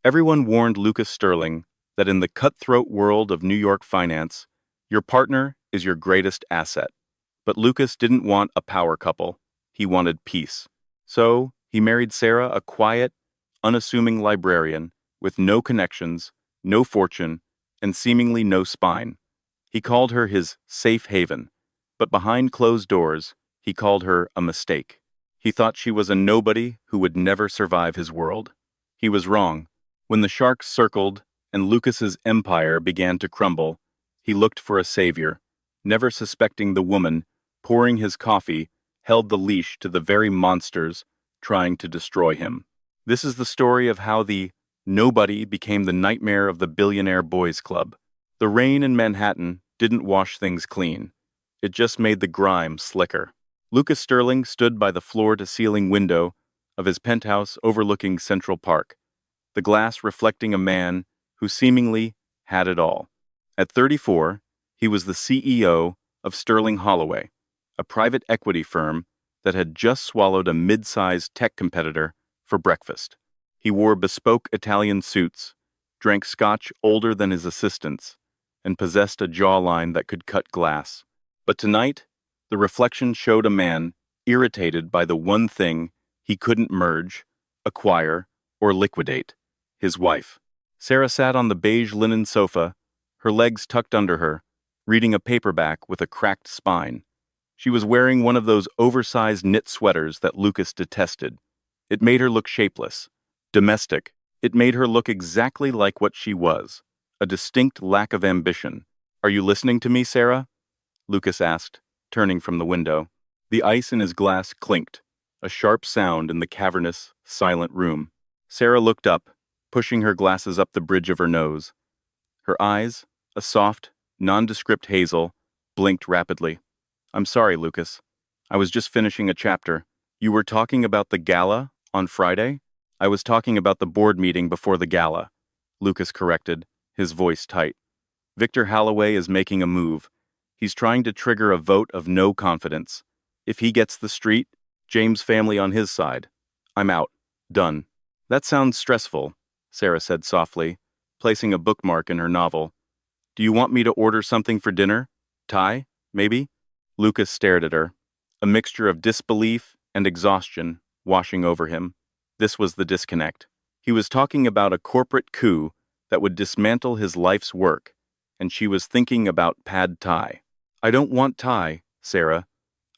Everyone warned Lucas Sterling that in the cutthroat world of New York finance, your partner is your greatest asset. But Lucas didn't want a power couple. He wanted peace. So, he married Sarah, a quiet, unassuming librarian with no connections, no fortune, and seemingly no spine. He called her his safe haven, but behind closed doors, he called her a mistake. He thought she was a nobody who would never survive his world. He was wrong. When the sharks circled and Lucas's empire began to crumble, he looked for a savior, never suspecting the woman, pouring his coffee, held the leash to the very monsters trying to destroy him. This is the story of how the nobody became the nightmare of the billionaire boys club. The rain in Manhattan didn't wash things clean. It just made the grime slicker. Lucas Sterling stood by the floor-to-ceiling window of his penthouse overlooking Central Park, the glass reflecting a man who seemingly had it all. At 34, he was the CEO of Sterling Holloway, a private equity firm that had just swallowed a mid-sized tech competitor for breakfast. He wore bespoke Italian suits, drank scotch older than his assistants, and possessed a jawline that could cut glass. But tonight, the reflection showed a man irritated by the one thing he couldn't merge, acquire, or liquidate: his wife. Sarah sat on the beige linen sofa, her legs tucked under her, reading a paperback with a cracked spine. She was wearing one of those oversized knit sweaters that Lucas detested. It made her look shapeless, domestic. It made her look exactly like what she was, a distinct lack of ambition. "Are you listening to me, Sarah?" Lucas asked, turning from the window. The ice in his glass clinked, a sharp sound in the cavernous, silent room. Sarah looked up, pushing her glasses up the bridge of her nose. Her eyes, a soft, nondescript hazel, blinked rapidly. "I'm sorry, Lucas. I was just finishing a chapter. You were talking about the gala on Friday?" "I was talking about the board meeting before the gala," Lucas corrected, his voice tight. "Victor Holloway is making a move. He's trying to trigger a vote of no confidence. If he gets the street, James' family on his side. I'm out. Done." "That sounds stressful," Sarah said softly, placing a bookmark in her novel. "Do you want me to order something for dinner? Thai, maybe?" Lucas stared at her, a mixture of disbelief and exhaustion washing over him. This was the disconnect. He was talking about a corporate coup that would dismantle his life's work, and she was thinking about pad thai. "I don't want Thai, Sarah.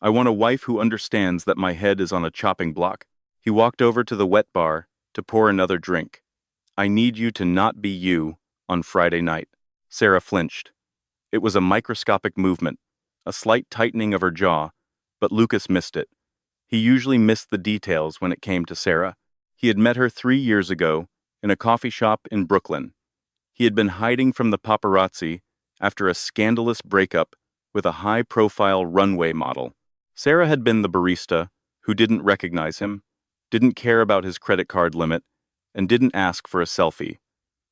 I want a wife who understands that my head is on a chopping block." He walked over to the wet bar to pour another drink. "I need you to not be you on Friday night." Sarah flinched. It was a microscopic movement, a slight tightening of her jaw, but Lucas missed it. He usually missed the details when it came to Sarah. He had met her 3 years ago in a coffee shop in Brooklyn. He had been hiding from the paparazzi after a scandalous breakup with a high-profile runway model. Sarah had been the barista who didn't recognize him, didn't care about his credit card limit, and didn't ask for a selfie.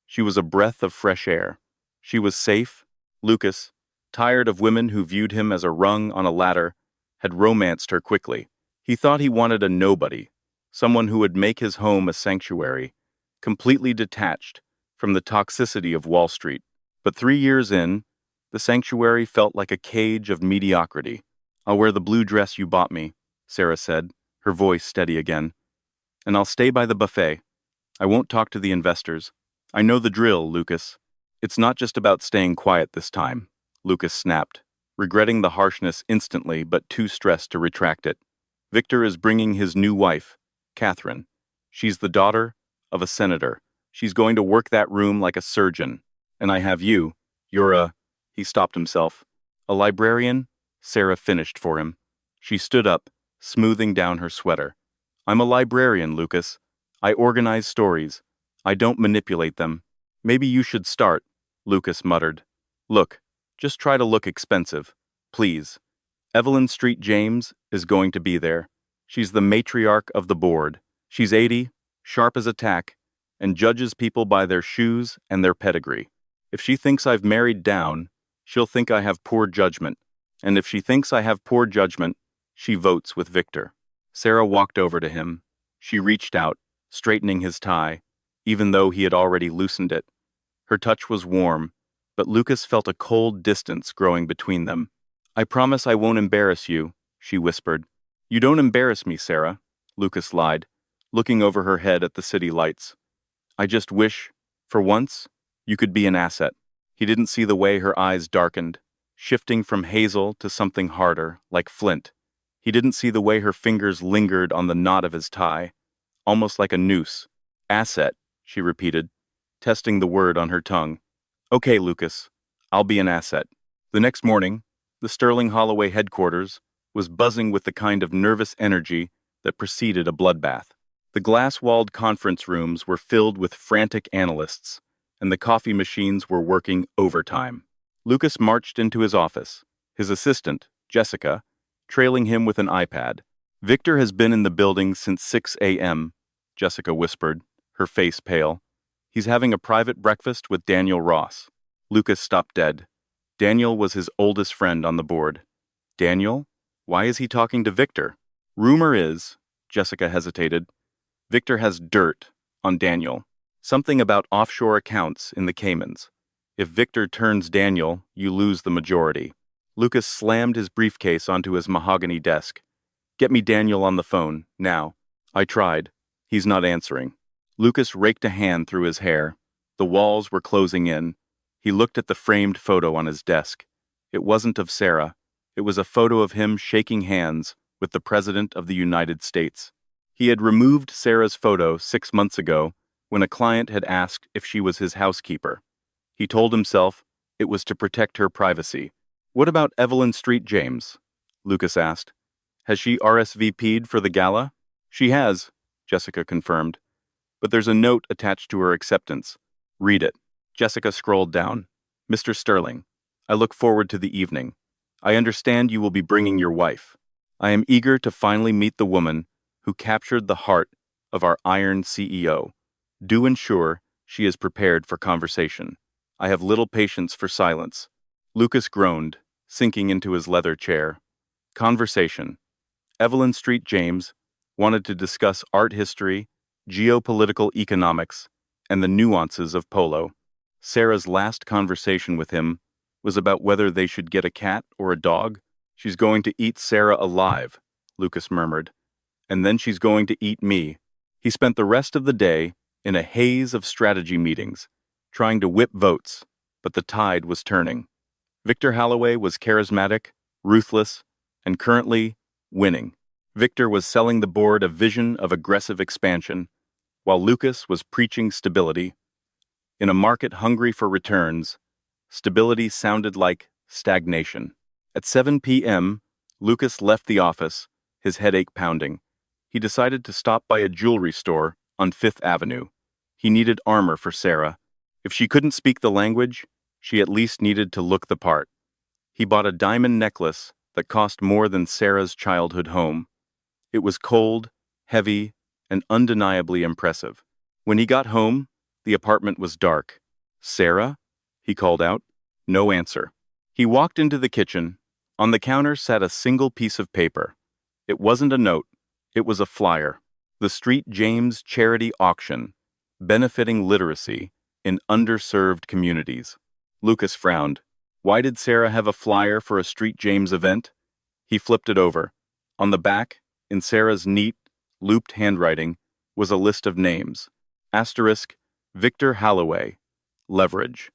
She was a breath of fresh air. She was safe. Lucas, tired of women who viewed him as a rung on a ladder, had romanced her quickly. He thought he wanted a nobody, someone who would make his home a sanctuary, completely detached from the toxicity of Wall Street. But 3 years in, the sanctuary felt like a cage of mediocrity. "I'll wear the blue dress you bought me," Sarah said, her voice steady again. "And I'll stay by the buffet. I won't talk to the investors. I know the drill, Lucas." "It's not just about staying quiet this time," Lucas snapped, regretting the harshness instantly but too stressed to retract it. "Victor is bringing his new wife, Catherine. She's the daughter of a senator. She's going to work that room like a surgeon. And I have you. You're a—" He stopped himself. "A librarian?" Sarah finished for him. She stood up, smoothing down her sweater. "I'm a librarian, Lucas. I organize stories. I don't manipulate them." "Maybe you should start," Lucas muttered. "Look, just try to look expensive. Please. Evelyn Street James is going to be there. She's the matriarch of the board. She's 80, sharp as a tack, and judges people by their shoes and their pedigree. If she thinks I've married down, she'll think I have poor judgment. And if she thinks I have poor judgment, she votes with Victor." Sarah walked over to him. She reached out, straightening his tie, even though he had already loosened it. Her touch was warm, but Lucas felt a cold distance growing between them. "I promise I won't embarrass you," she whispered. "You don't embarrass me, Sarah," Lucas lied, looking over her head at the city lights. "I just wish, for once, you could be an asset." He didn't see the way her eyes darkened, shifting from hazel to something harder, like flint. He didn't see the way her fingers lingered on the knot of his tie, almost like a noose. "Asset," she repeated, testing the word on her tongue. "Okay, Lucas, I'll be an asset." The next morning, the Sterling Holloway headquarters was buzzing with the kind of nervous energy that preceded a bloodbath. The glass-walled conference rooms were filled with frantic analysts, and the coffee machines were working overtime. Lucas marched into his office, his assistant, Jessica, trailing him with an iPad. "Victor has been in the building since 6 a.m., Jessica whispered, her face pale. "He's having a private breakfast with Daniel Ross." Lucas stopped dead. Daniel was his oldest friend on the board. Daniel? Why is he talking to Victor? "Rumor is," Jessica hesitated, "Victor has dirt on Daniel. Something about offshore accounts in the Caymans. If Victor turns Daniel, you lose the majority." Lucas slammed his briefcase onto his mahogany desk. "Get me Daniel on the phone, now." "I tried. He's not answering." Lucas raked a hand through his hair. The walls were closing in. He looked at the framed photo on his desk. It wasn't of Sarah. It was a photo of him shaking hands with the President of the United States. He had removed Sarah's photo 6 months ago when a client had asked if she was his housekeeper. He told himself it was to protect her privacy. "What about Evelyn Street James?" Lucas asked. "Has she RSVP'd for the gala?" "She has," Jessica confirmed. "But there's a note attached to her acceptance. Read it." Jessica scrolled down. "Mr. Sterling, I look forward to the evening. I understand you will be bringing your wife. I am eager to finally meet the woman who captured the heart of our iron CEO. Do ensure she is prepared for conversation. I have little patience for silence." Lucas groaned, sinking into his leather chair. Conversation. Evelyn Street James wanted to discuss art history, geopolitical economics, and the nuances of polo. Sarah's last conversation with him was about whether they should get a cat or a dog. "She's going to eat Sarah alive," Lucas murmured. "And then she's going to eat me." He spent the rest of the day in a haze of strategy meetings, trying to whip votes, but the tide was turning. Victor Holloway was charismatic, ruthless, and currently winning. Victor was selling the board a vision of aggressive expansion, while Lucas was preaching stability. In a market hungry for returns, stability sounded like stagnation. At 7 p.m., Lucas left the office, his headache pounding. He decided to stop by a jewelry store on Fifth Avenue. He needed armor for Sarah. If she couldn't speak the language, she at least needed to look the part. He bought a diamond necklace that cost more than Sarah's childhood home. It was cold, heavy, and undeniably impressive. When he got home, the apartment was dark. "Sarah?" he called out. No answer. He walked into the kitchen. On the counter sat a single piece of paper. It wasn't a note. It was a flyer. The Street James Charity Auction, benefiting literacy in underserved communities. Lucas frowned. Why did Sarah have a flyer for a Street James event? He flipped it over. On the back, in Sarah's neat, looped handwriting, was a list of names. Asterisk, Victor Holloway. Leverage.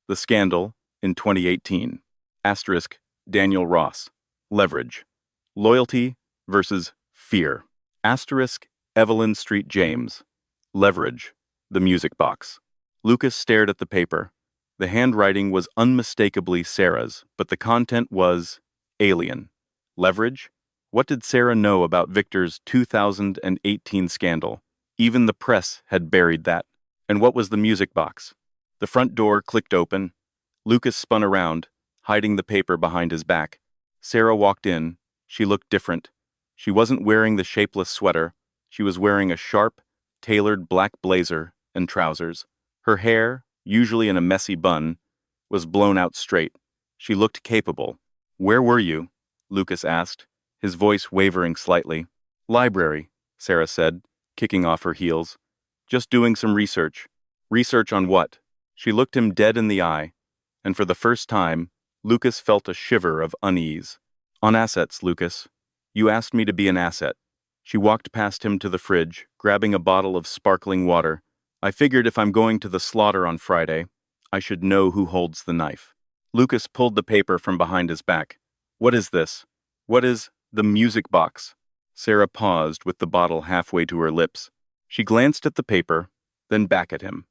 The scandal in 2018. Asterisk, Daniel Ross. Leverage. Loyalty versus fear. Asterisk, Evelyn Street James. Leverage. The music box. Lucas stared at the paper. The handwriting was unmistakably Sarah's, but the content was alien. Leverage? What did Sarah know about Victor's 2018 scandal? Even the press had buried that. And what was the music box? The front door clicked open. Lucas spun around, hiding the paper behind his back. Sarah walked in. She looked different. She wasn't wearing the shapeless sweater. She was wearing a sharp, tailored black blazer and trousers. Her hair, usually in a messy bun, was blown out straight. She looked capable. "Where were you?" Lucas asked, his voice wavering slightly. "Library," Sarah said, kicking off her heels. "Just doing some research. Research on what? She looked him dead in the eye, and for the first time, Lucas felt a shiver of unease. On assets, Lucas. You asked me to be an asset. She walked past him to the fridge, grabbing a bottle of sparkling water. I figured if I'm going to the slaughter on Friday, I should know who holds the knife. Lucas pulled the paper from behind his back. What is this? What is the music box? Sarah paused with the bottle halfway to her lips. She glanced at the paper, then back at him.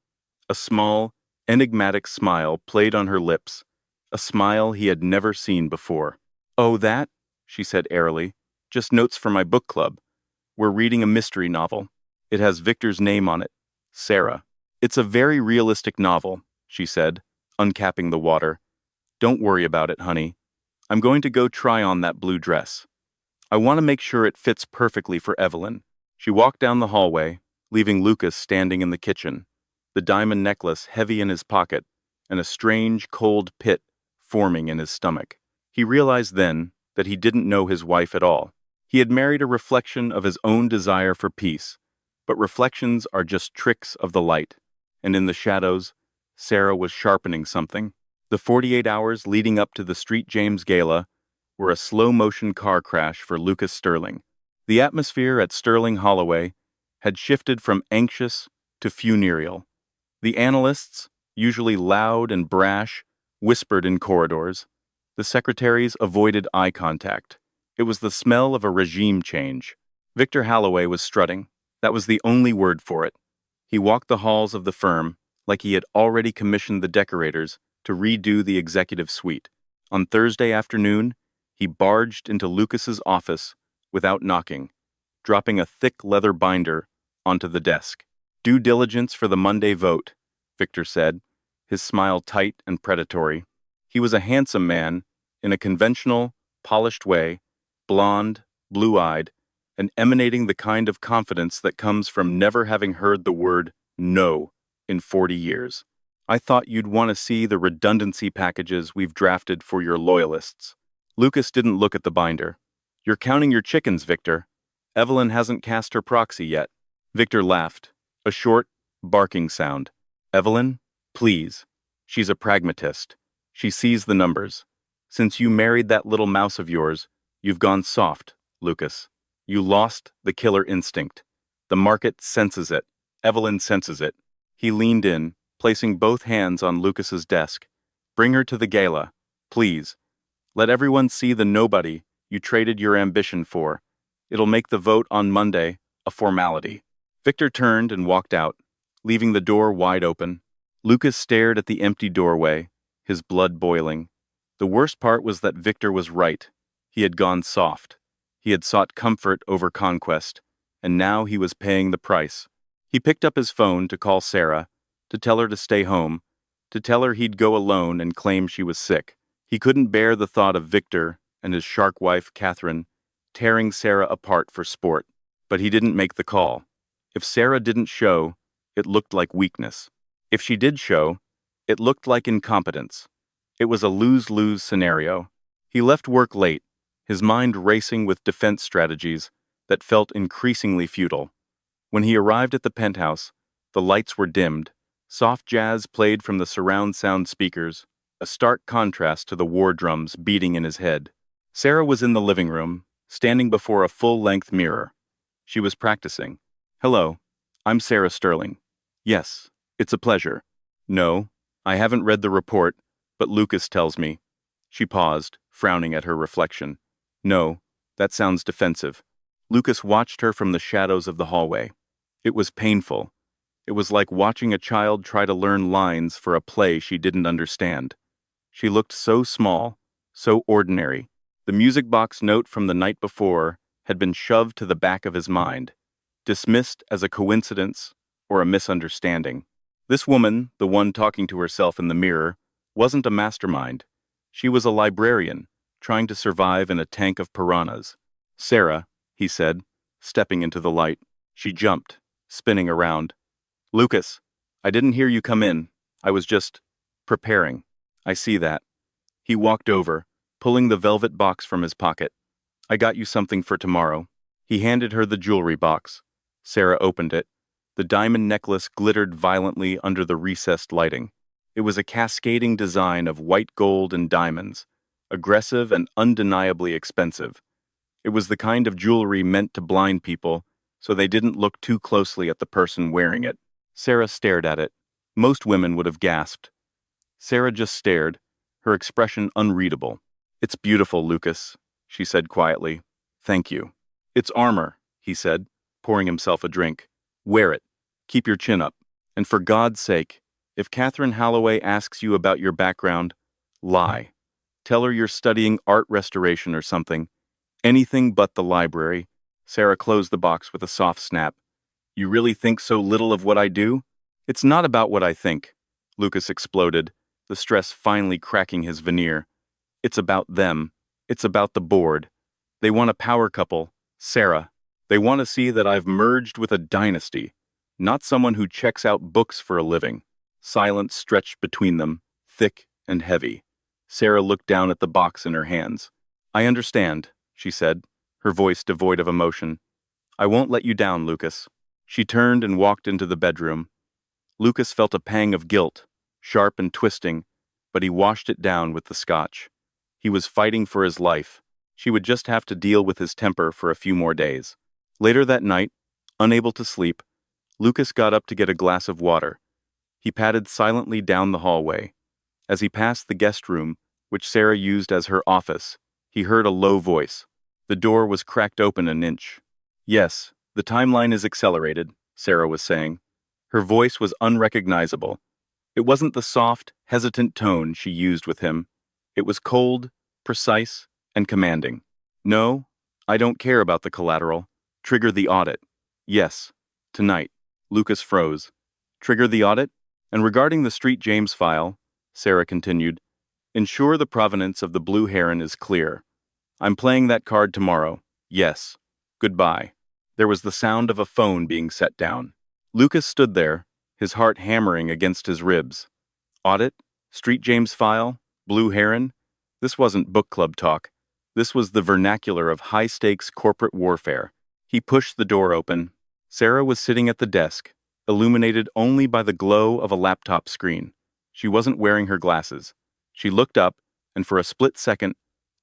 A small, enigmatic smile played on her lips, a smile he had never seen before. Oh, that? She said airily. Just notes for my book club. We're reading a mystery novel. It has Victor's name on it. Sarah. It's a very realistic novel, she said, uncapping the water. Don't worry about it, honey. I'm going to go try on that blue dress. I want to make sure it fits perfectly for Evelyn. She walked down the hallway, leaving Lucas standing in the kitchen, the diamond necklace heavy in his pocket, and a strange, cold pit forming in his stomach. He realized then that he didn't know his wife at all. He had married a reflection of his own desire for peace, but reflections are just tricks of the light, and in the shadows, Sarah was sharpening something. The 48 hours leading up to the Street James Gala were a slow-motion car crash for Lucas Sterling. The atmosphere at Sterling Holloway had shifted from anxious to funereal. The analysts, usually loud and brash, whispered in corridors. The secretaries avoided eye contact. It was the smell of a regime change. Victor Holloway was strutting. That was the only word for it. He walked the halls of the firm like he had already commissioned the decorators to redo the executive suite. On Thursday afternoon, he barged into Lucas's office without knocking, dropping a thick leather binder onto the desk. Due diligence for the Monday vote, Victor said, his smile tight and predatory. He was a handsome man, in a conventional, polished way, blonde, blue-eyed, and emanating the kind of confidence that comes from never having heard the word no in 40 years. I thought you'd want to see the redundancy packages we've drafted for your loyalists. Lucas didn't look at the binder. You're counting your chickens, Victor. Evelyn hasn't cast her proxy yet. Victor laughed, a short, barking sound. Evelyn, please. She's a pragmatist. She sees the numbers. Since you married that little mouse of yours, you've gone soft, Lucas. You lost the killer instinct. The market senses it. Evelyn senses it. He leaned in, placing both hands on Lucas's desk. Bring her to the gala, please. Let everyone see the nobody you traded your ambition for. It'll make the vote on Monday a formality. Victor turned and walked out, leaving the door wide open. Lucas stared at the empty doorway, his blood boiling. The worst part was that Victor was right. He had gone soft. He had sought comfort over conquest, and now he was paying the price. He picked up his phone to call Sarah, to tell her to stay home, to tell her he'd go alone and claim she was sick. He couldn't bear the thought of Victor and his shark wife, Catherine, tearing Sarah apart for sport. But he didn't make the call. If Sarah didn't show, it looked like weakness. If she did show, it looked like incompetence. It was a lose-lose scenario. He left work late, his mind racing with defense strategies that felt increasingly futile. When he arrived at the penthouse, the lights were dimmed. Soft jazz played from the surround sound speakers, a stark contrast to the war drums beating in his head. Sarah was in the living room, standing before a full-length mirror. She was practicing. Hello, I'm Sarah Sterling. Yes, it's a pleasure. No, I haven't read the report, but Lucas tells me. She paused, frowning at her reflection. No, that sounds defensive. Lucas watched her from the shadows of the hallway. It was painful. It was like watching a child try to learn lines for a play she didn't understand. She looked so small, so ordinary. The music box note from the night before had been shoved to the back of his mind, dismissed as a coincidence or a misunderstanding. This woman, the one talking to herself in the mirror, wasn't a mastermind. She was a librarian, trying to survive in a tank of piranhas. Sarah, he said, stepping into the light. She jumped, spinning around. Lucas, I didn't hear you come in. I was just preparing. I see that. He walked over, pulling the velvet box from his pocket. I got you something for tomorrow. He handed her the jewelry box. Sarah opened it. The diamond necklace glittered violently under the recessed lighting. It was a cascading design of white gold and diamonds, aggressive and undeniably expensive. It was the kind of jewelry meant to blind people, so they didn't look too closely at the person wearing it. Sarah stared at it. Most women would have gasped. Sarah just stared, her expression unreadable. "It's beautiful, Lucas," she said quietly. "Thank you." "It's armor," he said, pouring himself a drink. "Wear it. Keep your chin up. And for God's sake, if Catherine Holloway asks you about your background, lie. Tell her you're studying art restoration or something. Anything but the library." Sarah closed the box with a soft snap. "You really think so little of what I do?" "It's not about what I think," Lucas exploded, the stress finally cracking his veneer. "It's about them. It's about the board. They want a power couple, Sarah. They want to see that I've merged with a dynasty, not someone who checks out books for a living." Silence stretched between them, thick and heavy. Sarah looked down at the box in her hands. "I understand," she said, her voice devoid of emotion. "I won't let you down, Lucas." She turned and walked into the bedroom. Lucas felt a pang of guilt, sharp and twisting, but he washed it down with the scotch. He was fighting for his life. She would just have to deal with his temper for a few more days. Later that night, unable to sleep, Lucas got up to get a glass of water. He padded silently down the hallway. As he passed the guest room, which Sarah used as her office, he heard a low voice. The door was cracked open an inch. "Yes, the timeline is accelerated," Sarah was saying. Her voice was unrecognizable. It wasn't the soft, hesitant tone she used with him. It was cold, precise, and commanding. "No, I don't care about the collateral. Trigger the audit." "Yes, tonight." Lucas froze. "Trigger the audit? And regarding the Street James file," Sarah continued, "ensure the provenance of the blue heron is clear. I'm playing that card tomorrow. Yes. Goodbye." There was the sound of a phone being set down. Lucas stood there, his heart hammering against his ribs. Audit? Street James file? Blue heron? This wasn't book club talk. This was the vernacular of high-stakes corporate warfare. He pushed the door open. Sarah was sitting at the desk, illuminated only by the glow of a laptop screen. She wasn't wearing her glasses. She looked up, and for a split second,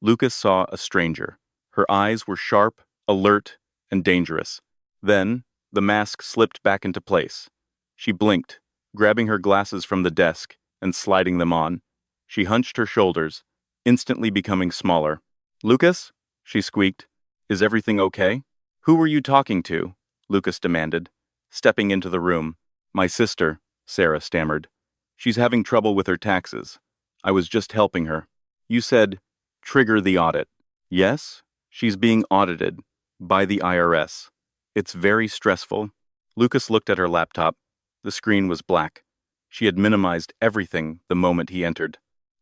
Lucas saw a stranger. Her eyes were sharp, alert, and dangerous. Then, the mask slipped back into place. She blinked, grabbing her glasses from the desk and sliding them on. She hunched her shoulders, instantly becoming smaller. "Lucas?" she squeaked. "Is everything okay?" "Who were you talking to?" Lucas demanded, stepping into the room. "My sister," Sarah stammered. "She's having trouble with her taxes. I was just helping her." "You said, trigger the audit." "Yes, she's being audited by the IRS. It's very stressful." Lucas looked at her laptop. The screen was black. She had minimized everything the moment he entered.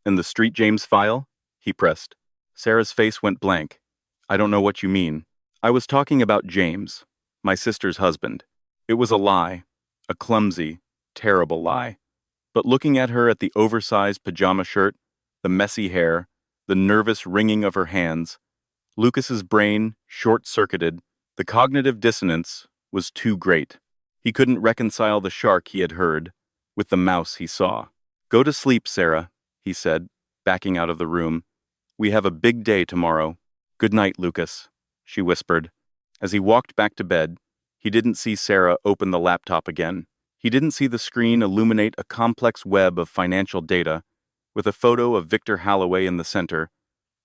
"And the Street James file?" he pressed. Sarah's face went blank. "I don't know what you mean." "I was talking about James, my sister's husband. It was a lie, a clumsy, terrible lie." But looking at her at the oversized pajama shirt, the messy hair, the nervous wringing of her hands, Lucas's brain short-circuited. The cognitive dissonance was too great. He couldn't reconcile the shark he had heard with the mouse he saw. "Go to sleep, Sarah," he said, backing out of the room. "We have a big day tomorrow." "Good night, Lucas," she whispered. As he walked back to bed, he didn't see Sarah open the laptop again. He didn't see the screen illuminate a complex web of financial data, with a photo of Victor Holloway in the center,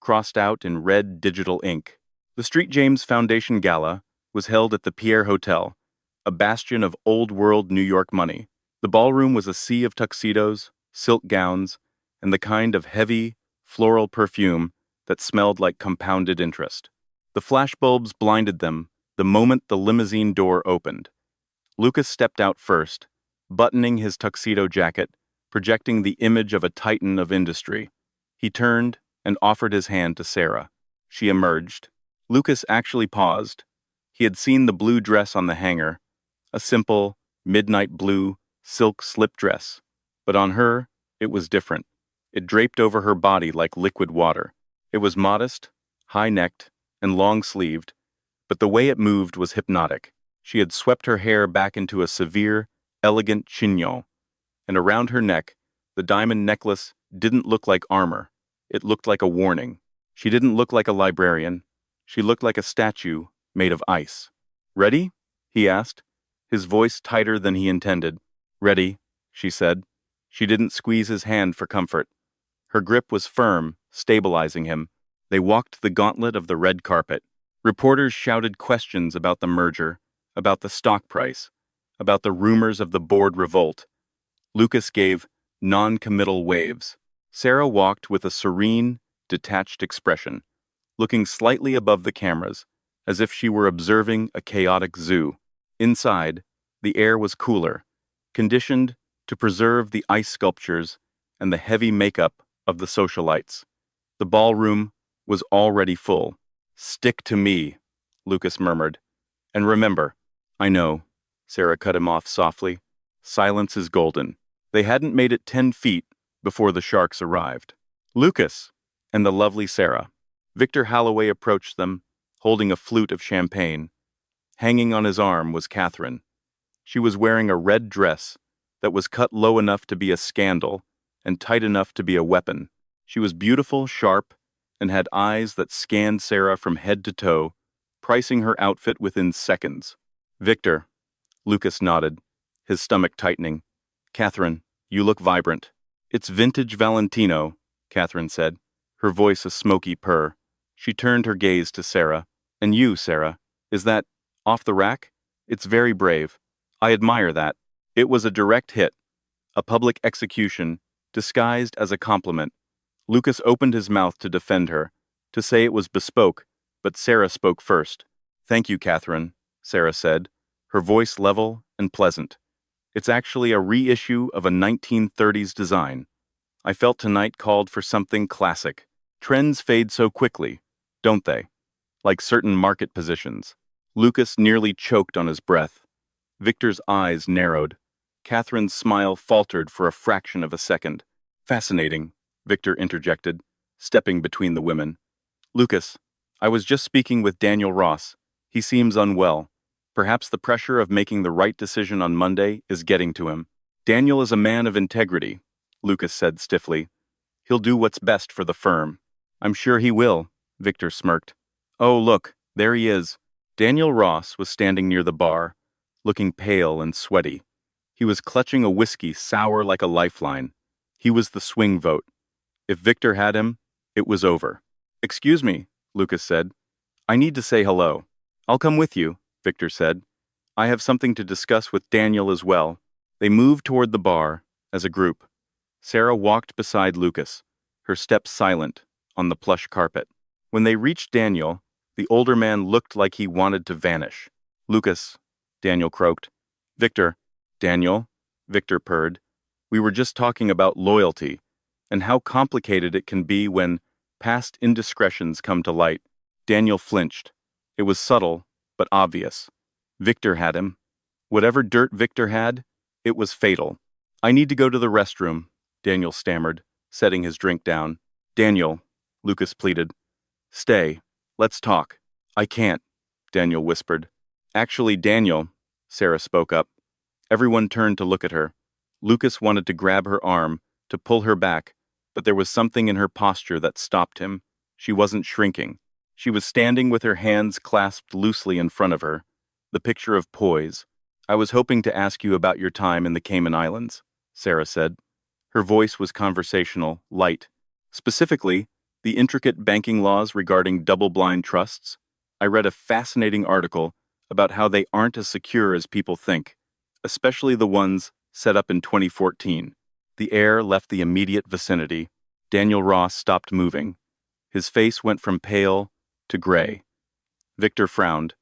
crossed out in red digital ink. The Street James Foundation Gala was held at the Pierre Hotel, a bastion of old-world New York money. The ballroom was a sea of tuxedos, silk gowns, and the kind of heavy, floral perfume that smelled like compounded interest. The flashbulbs blinded them the moment the limousine door opened. Lucas stepped out first, buttoning his tuxedo jacket, projecting the image of a titan of industry. He turned and offered his hand to Sarah. She emerged. Lucas actually paused. He had seen the blue dress on the hanger, a simple, midnight blue, silk slip dress. But on her, it was different. It draped over her body like liquid water. It was modest, high-necked, and long-sleeved, but the way it moved was hypnotic. She had swept her hair back into a severe, elegant chignon, and around her neck, the diamond necklace didn't look like armor. It looked like a warning. She didn't look like a librarian. She looked like a statue made of ice. "Ready?" he asked, his voice tighter than he intended. "Ready," she said. She didn't squeeze his hand for comfort. Her grip was firm, stabilizing him. They walked the gauntlet of the red carpet. Reporters shouted questions about the merger, about the stock price, about the rumors of the board revolt. Lucas gave non-committal waves. Sarah walked with a serene, detached expression, looking slightly above the cameras, as if she were observing a chaotic zoo. Inside, the air was cooler, conditioned to preserve the ice sculptures and the heavy makeup of the socialites. The ballroom was already full. "Stick to me," Lucas murmured. "And remember." "I know," Sarah cut him off softly. "Silence is golden." They hadn't made it 10 feet before the sharks arrived. Lucas and the lovely Sarah. Victor Halloway approached them, holding a flute of champagne. Hanging on his arm was Catherine. She was wearing a red dress that was cut low enough to be a scandal and tight enough to be a weapon. She was beautiful, sharp, and had eyes that scanned Sarah from head to toe, pricing her outfit within seconds. "Victor," Lucas nodded, his stomach tightening. "Catherine, you look vibrant." "It's vintage Valentino," Catherine said, her voice a smoky purr. She turned her gaze to Sarah. "And you, Sarah, is that off the rack? It's very brave. I admire that." It was a direct hit, a public execution, disguised as a compliment. Lucas opened his mouth to defend her, to say it was bespoke, but Sarah spoke first. "Thank you, Catherine," Sarah said, her voice level and pleasant. "It's actually a reissue of a 1930s design. I felt tonight called for something classic. Trends fade so quickly, don't they? Like certain market positions." Lucas nearly choked on his breath. Victor's eyes narrowed. Catherine's smile faltered for a fraction of a second. "Fascinating," Victor interjected, stepping between the women. "Lucas, I was just speaking with Daniel Ross. He seems unwell. Perhaps the pressure of making the right decision on Monday is getting to him." "Daniel is a man of integrity," Lucas said stiffly. "He'll do what's best for the firm." "I'm sure he will," Victor smirked. "Oh, look, there he is." Daniel Ross was standing near the bar, looking pale and sweaty. He was clutching a whiskey sour like a lifeline. He was the swing vote. If Victor had him, it was over. "Excuse me," Lucas said. "I need to say hello." "I'll come with you," Victor said. "I have something to discuss with Daniel as well." They moved toward the bar, as a group. Sarah walked beside Lucas, her steps silent, on the plush carpet. When they reached Daniel, the older man looked like he wanted to vanish. "Lucas," Daniel croaked. "Victor." "Daniel," Victor purred. "We were just talking about loyalty, and how complicated it can be when past indiscretions come to light." Daniel flinched. It was subtle, but obvious. Victor had him. Whatever dirt Victor had, it was fatal. "I need to go to the restroom," Daniel stammered, setting his drink down. "Daniel," Lucas pleaded. "Stay. Let's talk." "I can't," Daniel whispered. "Actually, Daniel," Sarah spoke up. Everyone turned to look at her. Lucas wanted to grab her arm, to pull her back, but there was something in her posture that stopped him. She wasn't shrinking. She was standing with her hands clasped loosely in front of her, the picture of poise. "I was hoping to ask you about your time in the Cayman Islands," Sarah said. Her voice was conversational, light. "Specifically, the intricate banking laws regarding double-blind trusts. I read a fascinating article about how they aren't as secure as people think, especially the ones set up in 2014. The air left the immediate vicinity. Daniel Ross stopped moving. His face went from pale to gray. Victor frowned.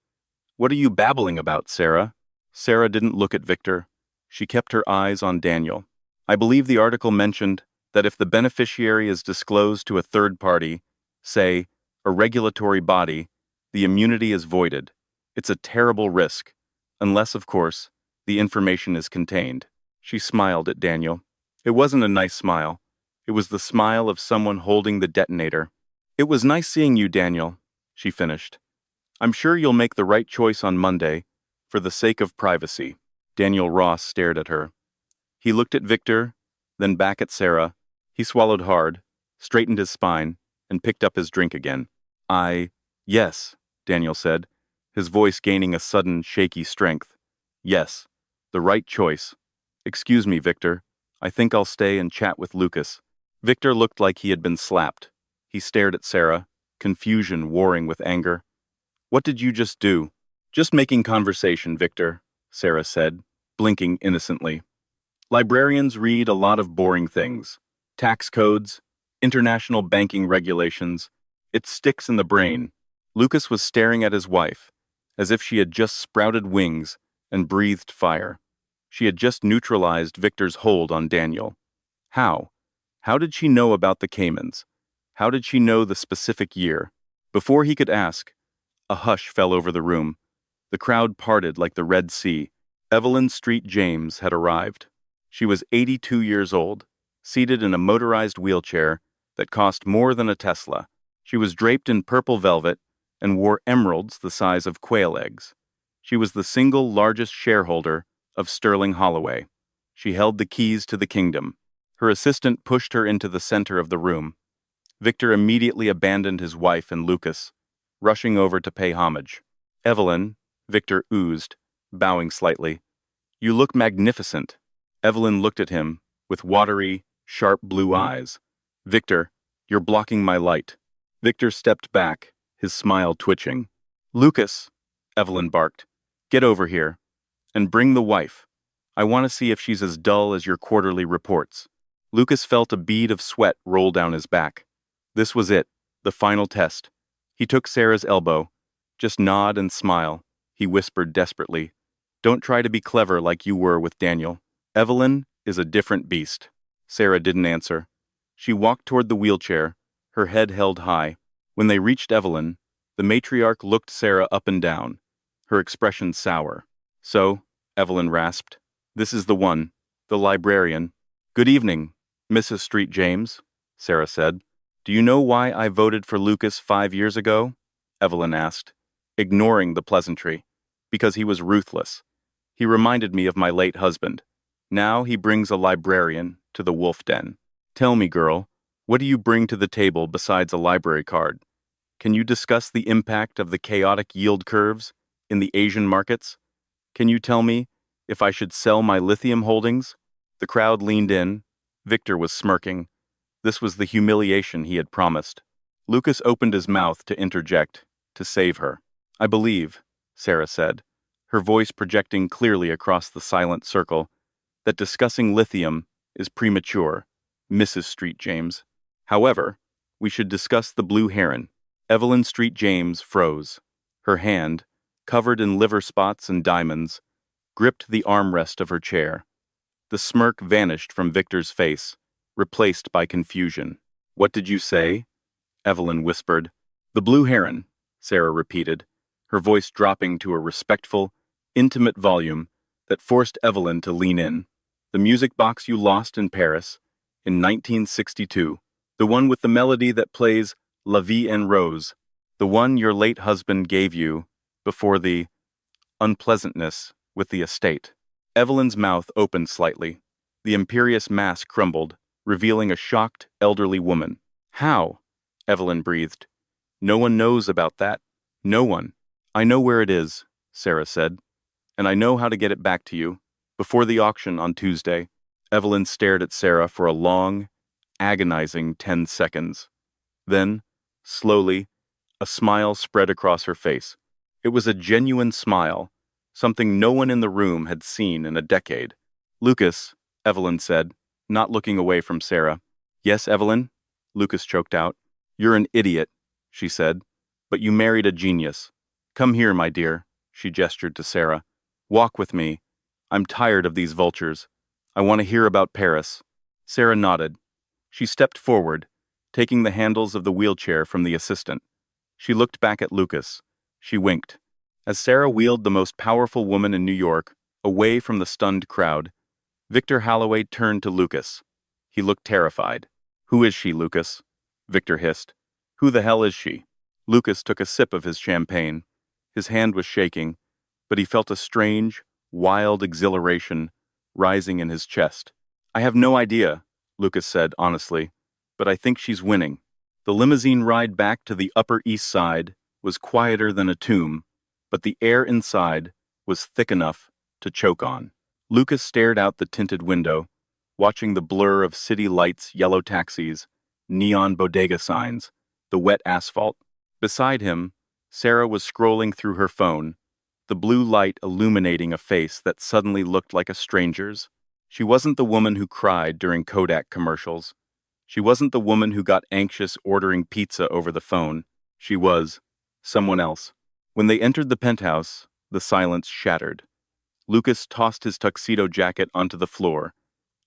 "What are you babbling about, Sarah?" Sarah didn't look at Victor. She kept her eyes on Daniel. "I believe the article mentioned that if the beneficiary is disclosed to a third party, say, a regulatory body, the immunity is voided. It's a terrible risk, unless, of course, the information is contained." She smiled at Daniel. It wasn't a nice smile. It was the smile of someone holding the detonator. "It was nice seeing you, Daniel," she finished. "I'm sure you'll make the right choice on Monday, For the sake of privacy. Daniel Ross stared at her. He looked at Victor, then back at Sarah. He swallowed hard, straightened his spine, and picked up his drink again. Yes, Daniel said, his voice gaining a sudden, shaky strength. Yes, the right choice. Excuse me, Victor. I think I'll stay and chat with Lucas. Victor looked like he had been slapped. He stared at Sarah, confusion warring with anger. What did you just do? Just making conversation, Victor, Sarah said, blinking innocently. Librarians read a lot of boring things. Tax codes, international banking regulations. It sticks in the brain. Lucas was staring at his wife, as if she had just sprouted wings and breathed fire. She had just neutralized Victor's hold on Daniel. How? How did she know about the Caymans? How did she know the specific year? Before he could ask, a hush fell over the room. The crowd parted like the Red Sea. Evelyn Street James had arrived. She was 82 years old, seated in a motorized wheelchair that cost more than a Tesla. She was draped in purple velvet and wore emeralds the size of quail eggs. She was the single largest shareholder of Sterling Holloway. She held the keys to the kingdom. Her assistant pushed her into the center of the room. Victor immediately abandoned his wife and Lucas, rushing over to pay homage. Evelyn, Victor oozed, bowing slightly. You look magnificent. Evelyn looked at him with watery, sharp blue eyes. Victor, you're blocking my light. Victor stepped back, his smile twitching. Lucas, Evelyn barked, get over here. And bring the wife. I want to see if she's as dull as your quarterly reports. Lucas felt a bead of sweat roll down his back. This was it, the final test. He took Sarah's elbow. Just nod and smile, he whispered desperately. Don't try to be clever like you were with Daniel. Evelyn is a different beast. Sarah didn't answer. She walked toward the wheelchair, her head held high. When they reached Evelyn, the matriarch looked Sarah up and down, her expression sour. So, Evelyn rasped, this is the one, the librarian. Good evening, Mrs. Street James, Sarah said. Do you know why I voted for Lucas 5 years ago? Evelyn asked, ignoring the pleasantry. Because he was ruthless. He reminded me of my late husband. Now he brings a librarian to the wolf den. Tell me, girl, what do you bring to the table besides a library card? Can you discuss the impact of the chaotic yield curves in the Asian markets? Can you tell me if I should sell my lithium holdings? The crowd leaned in. Victor was smirking. This was the humiliation he had promised. Lucas opened his mouth to interject, to save her. I believe, Sarah said, her voice projecting clearly across the silent circle, that discussing lithium is premature, Mrs. Street James. However, we should discuss the blue heron. Evelyn Street James froze. Her hand, covered in liver spots and diamonds, gripped the armrest of her chair. The smirk vanished from Victor's face, replaced by confusion. What did you say? Evelyn whispered. The blue heron, Sarah repeated, her voice dropping to a respectful, intimate volume that forced Evelyn to lean in. The music box you lost in Paris, in 1962, the one with the melody that plays La Vie en Rose, the one your late husband gave you before the unpleasantness with the estate. Evelyn's mouth opened slightly. The imperious mask crumbled, revealing a shocked, elderly woman. How? Evelyn breathed. No one knows about that. No one. I know where it is, Sarah said, and I know how to get it back to you, before the auction on Tuesday. Evelyn stared at Sarah for a long, agonizing 10 seconds. Then, slowly, a smile spread across her face. It was a genuine smile, something no one in the room had seen in a decade. Lucas, Evelyn said, not looking away from Sarah. Yes, Evelyn? Lucas choked out. You're an idiot, she said, but you married a genius. Come here, my dear, she gestured to Sarah. Walk with me. I'm tired of these vultures. I want to hear about Paris. Sarah nodded. She stepped forward, taking the handles of the wheelchair from the assistant. She looked back at Lucas. She winked. As Sarah wheeled the most powerful woman in New York away from the stunned crowd, Victor Holloway turned to Lucas. He looked terrified. Who is she, Lucas? Victor hissed. Who the hell is she? Lucas took a sip of his champagne. His hand was shaking, but he felt a strange, wild exhilaration rising in his chest. I have no idea, Lucas said honestly, but I think she's winning. The limousine ride back to the Upper East Side was quieter than a tomb, but the air inside was thick enough to choke on. Lucas stared out the tinted window, watching the blur of city lights, yellow taxis, neon bodega signs, the wet asphalt. Beside him, Sarah was scrolling through her phone, the blue light illuminating a face that suddenly looked like a stranger's. She wasn't the woman who cried during Kodak commercials. She wasn't the woman who got anxious ordering pizza over the phone. She was someone else. When they entered the penthouse, the silence shattered. Lucas tossed his tuxedo jacket onto the floor,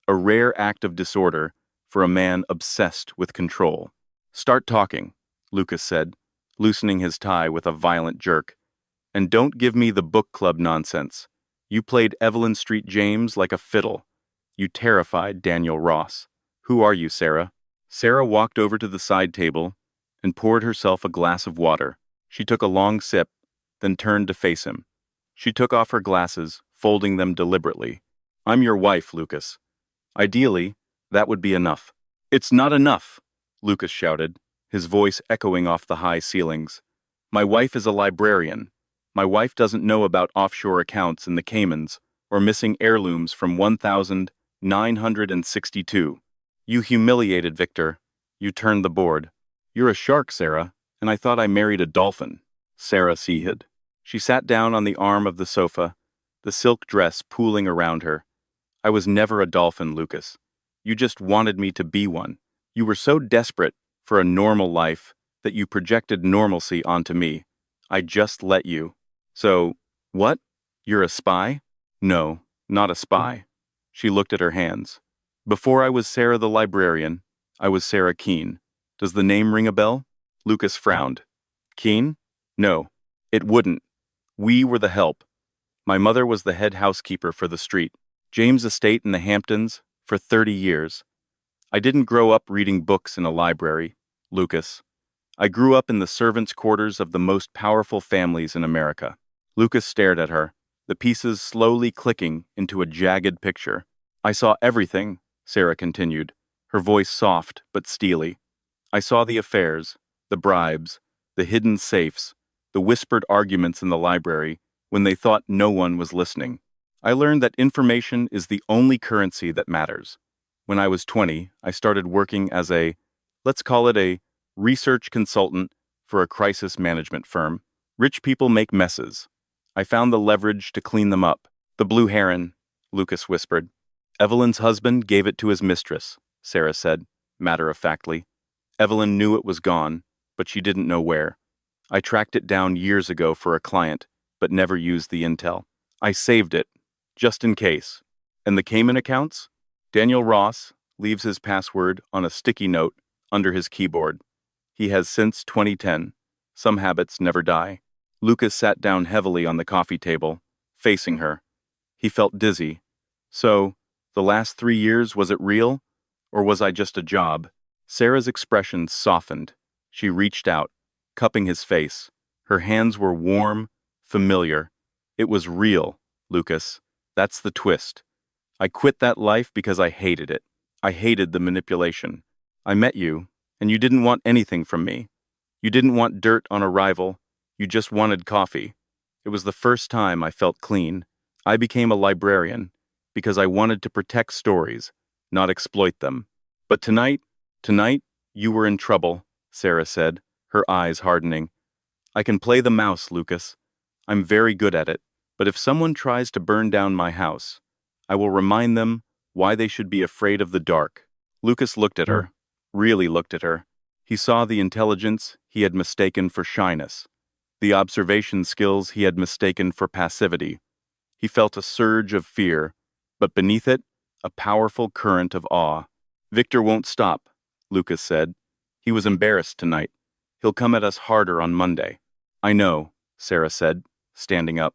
a rare act of disorder for a man obsessed with control. Start talking, Lucas said, loosening his tie with a violent jerk. And don't give me the book club nonsense. You played Evelyn Street James like a fiddle. You terrified Daniel Ross. Who are you, Sarah? Sarah walked over to the side table and poured herself a glass of water. She took a long sip, then turned to face him. She took off her glasses, folding them deliberately. I'm your wife, Lucas. Ideally, that would be enough. It's not enough, Lucas shouted, his voice echoing off the high ceilings. My wife is a librarian. My wife doesn't know about offshore accounts in the Caymans or missing heirlooms from 1962. You humiliated Victor. You turned the board. You're a shark, Sarah, and I thought I married a dolphin. Sarah seethed. She sat down on the arm of the sofa, the silk dress pooling around her. I was never a dolphin, Lucas. You just wanted me to be one. You were so desperate for a normal life that you projected normalcy onto me. I just let you. So, what? You're a spy? No, not a spy. She looked at her hands. Before I was Sarah the librarian, I was Sarah Keene. Does the name ring a bell? Lucas frowned. Keene? No, it wouldn't. We were the help. My mother was the head housekeeper for the street, James Estate in the Hamptons, for 30 years. I didn't grow up reading books in a library, Lucas. I grew up in the servants' quarters of the most powerful families in America. Lucas stared at her, the pieces slowly clicking into a jagged picture. I saw everything, Sarah continued, her voice soft but steely. I saw the affairs, the bribes, the hidden safes, the whispered arguments in the library when they thought no one was listening. I learned that information is the only currency that matters. When I was 20, I started working as let's call it a research consultant for a crisis management firm. Rich people make messes. I found the leverage to clean them up. The blue heron, Lucas whispered. Evelyn's husband gave it to his mistress, Sarah said, matter-of-factly. Evelyn knew it was gone, but she didn't know where. I tracked it down years ago for a client, but never used the intel. I saved it, just in case. And the Cayman accounts? Daniel Ross leaves his password on a sticky note under his keyboard. He has since 2010. Some habits never die. Lucas sat down heavily on the coffee table, facing her. He felt dizzy. So, the last 3 years, was it real? Or was I just a job? Sarah's expression softened. She reached out, cupping his face. Her hands were warm, familiar. It was real, Lucas. That's the twist. I quit that life because I hated it. I hated the manipulation. I met you, and you didn't want anything from me. You didn't want dirt on arrival. You just wanted coffee. It was the first time I felt clean. I became a librarian because I wanted to protect stories, not exploit them. But tonight, you were in trouble, Sarah said, her eyes hardening. I can play the mouse, Lucas. I'm very good at it. But if someone tries to burn down my house, I will remind them why they should be afraid of the dark. Lucas looked at her, really looked at her. He saw the intelligence he had mistaken for shyness, the observation skills he had mistaken for passivity. He felt a surge of fear, but beneath it, a powerful current of awe. Victor won't stop, Lucas said. He was embarrassed tonight. He'll come at us harder on Monday. I know, Sarah said, standing up.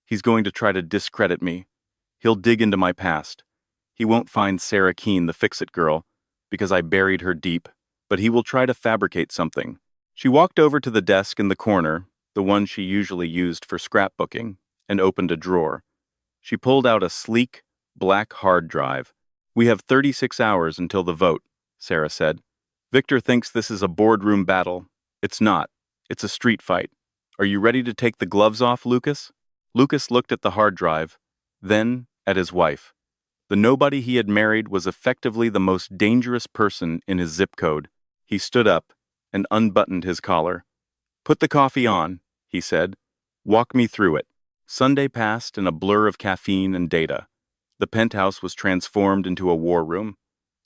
He's going to try to discredit me. He'll dig into my past. He won't find Sarah Keene, the fix-it girl, because I buried her deep, but he will try to fabricate something. She walked over to the desk in the corner, the one she usually used for scrapbooking, and opened a drawer. She pulled out a sleek, black hard drive. "We have 36 hours until the vote," Sarah said. "Victor thinks this is a boardroom battle. It's not. It's a street fight. Are you ready to take the gloves off, Lucas?" Lucas looked at the hard drive, then at his wife. The nobody he had married was effectively the most dangerous person in his zip code. He stood up and unbuttoned his collar. "Put the coffee on," he said. "Walk me through it." Sunday passed in a blur of caffeine and data. The penthouse was transformed into a war room.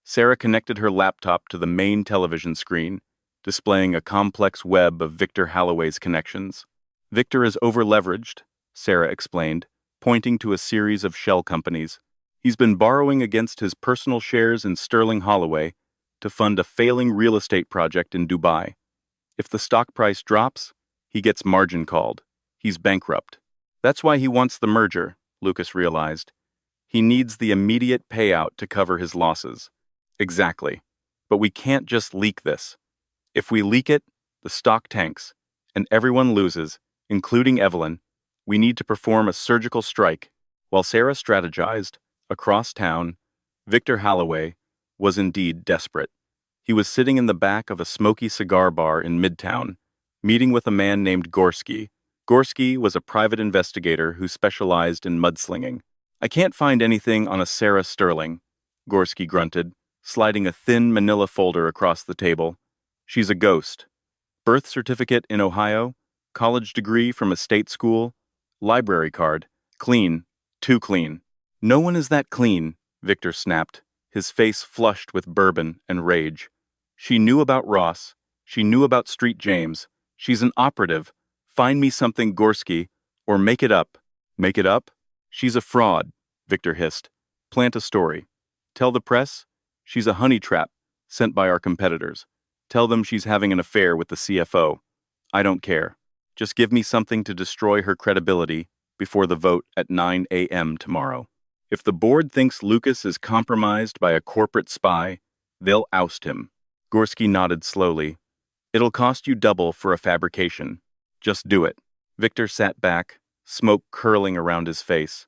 Sarah connected her laptop to the main television screen, displaying a complex web of Victor Halloway's connections. "Victor is over-leveraged," Sarah explained, pointing to a series of shell companies. "He's been borrowing against his personal shares in Sterling Holloway to fund a failing real estate project in Dubai. If the stock price drops, he gets margin called. He's bankrupt. That's why he wants the merger," Lucas realized. "He needs the immediate payout to cover his losses." "Exactly. But we can't just leak this. If we leak it, the stock tanks, and everyone loses, including Evelyn. We need to perform a surgical strike." While Sarah strategized, across town, Victor Halloway was indeed desperate. He was sitting in the back of a smoky cigar bar in Midtown, meeting with a man named Gorski. Gorski was a private investigator who specialized in mudslinging. "I can't find anything on a Sarah Sterling," Gorski grunted, sliding a thin manila folder across the table. "She's a ghost. Birth certificate in Ohio, college degree from a state school, library card. Clean. Too clean." "No one is that clean," Victor snapped, his face flushed with bourbon and rage. "She knew about Ross. She knew about Street James. She's an operative. Find me something, Gorski, or make it up." "Make it up? She's a fraud," Victor hissed. "Plant a story. Tell the press she's a honey trap sent by our competitors. Tell them she's having an affair with the CFO. I don't care. Just give me something to destroy her credibility before the vote at 9 a.m. tomorrow. If the board thinks Lucas is compromised by a corporate spy, they'll oust him." Gorski nodded slowly. "It'll cost you double for a fabrication. Just do it." Victor sat back, smoke curling around his face.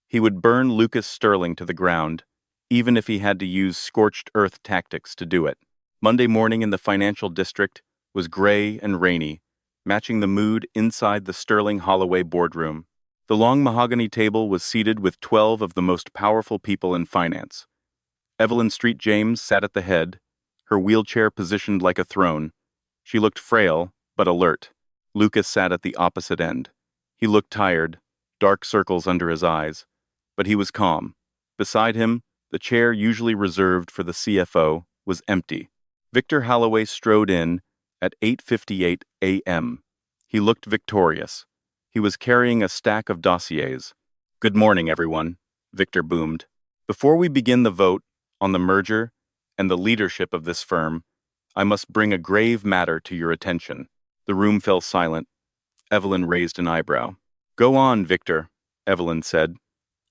He would burn Lucas Sterling to the ground, even if he had to use scorched earth tactics to do it. Monday morning in the financial district was gray and rainy, matching the mood inside the Sterling Holloway boardroom. The long mahogany table was seated with 12 of the most powerful people in finance. Evelyn Street James sat at the head, her wheelchair positioned like a throne. She looked frail, but alert. Lucas sat at the opposite end. He looked tired, dark circles under his eyes, but he was calm. Beside him, the chair usually reserved for the CFO was empty. Victor Halloway strode in at 8:58 a.m. He looked victorious. He was carrying a stack of dossiers. "Good morning, everyone," Victor boomed. "Before we begin the vote on the merger and the leadership of this firm, I must bring a grave matter to your attention." The room fell silent. Evelyn raised an eyebrow. "Go on, Victor," Evelyn said.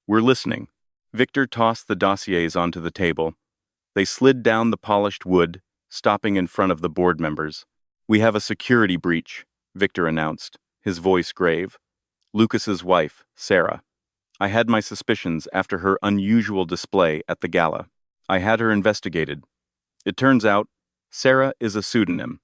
"We're listening." Victor tossed the dossiers onto the table. They slid down the polished wood, stopping in front of the board members. "We have a security breach," Victor announced, his voice grave. "Lucas's wife, Sarah. I had my suspicions after her unusual display at the gala. I had her investigated. It turns out, Sarah is a pseudonym.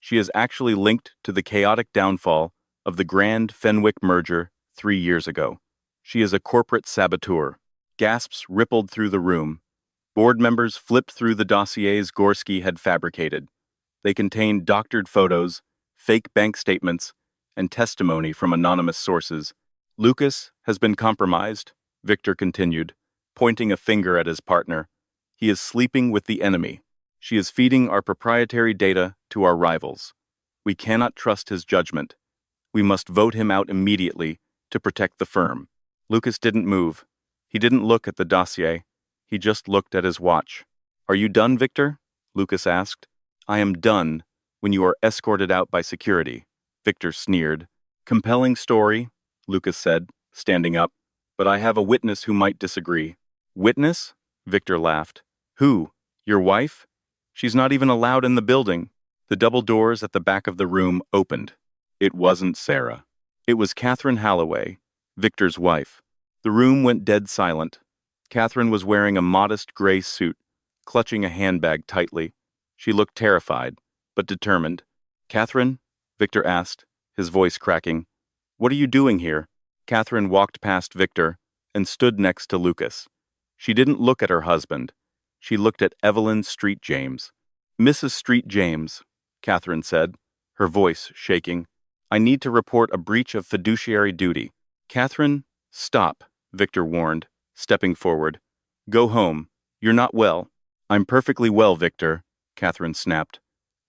She is actually linked to the chaotic downfall of the Grand Fenwick merger 3 years ago. She is a corporate saboteur." Gasps rippled through the room. Board members flipped through the dossiers Gorski had fabricated. They contained doctored photos, fake bank statements, and testimony from anonymous sources. "Lucas has been compromised," Victor continued, pointing a finger at his partner. "He is sleeping with the enemy. She is feeding our proprietary data to our rivals. We cannot trust his judgment. We must vote him out immediately to protect the firm." Lucas didn't move. He didn't look at the dossier. He just looked at his watch. "Are you done, Victor?" Lucas asked. "I am done when you are escorted out by security," Victor sneered. "Compelling story," Lucas said, standing up, "but I have a witness who might disagree." "Witness?" Victor laughed. "Who? Your wife? She's not even allowed in the building." The double doors at the back of the room opened. It wasn't Sarah. It was Catherine Halloway, Victor's wife. The room went dead silent. Catherine was wearing a modest gray suit, clutching a handbag tightly. She looked terrified, but determined. "Catherine?" Victor asked, his voice cracking. "What are you doing here?" Catherine walked past Victor and stood next to Lucas. She didn't look at her husband. She looked at Evelyn Street James. "Mrs. Street James," Catherine said, her voice shaking. "I need to report a breach of fiduciary duty." "Catherine, stop," Victor warned, stepping forward. "Go home. You're not well." "I'm perfectly well, Victor," Catherine snapped.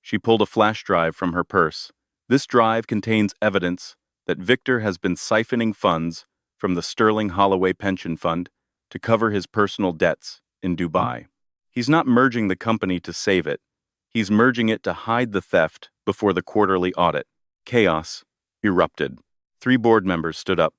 She pulled a flash drive from her purse. "This drive contains evidence that Victor has been siphoning funds from the Sterling Holloway Pension Fund to cover his personal debts in Dubai. He's not merging the company to save it. He's merging it to hide the theft before the quarterly audit." Chaos erupted. 3 board members stood up.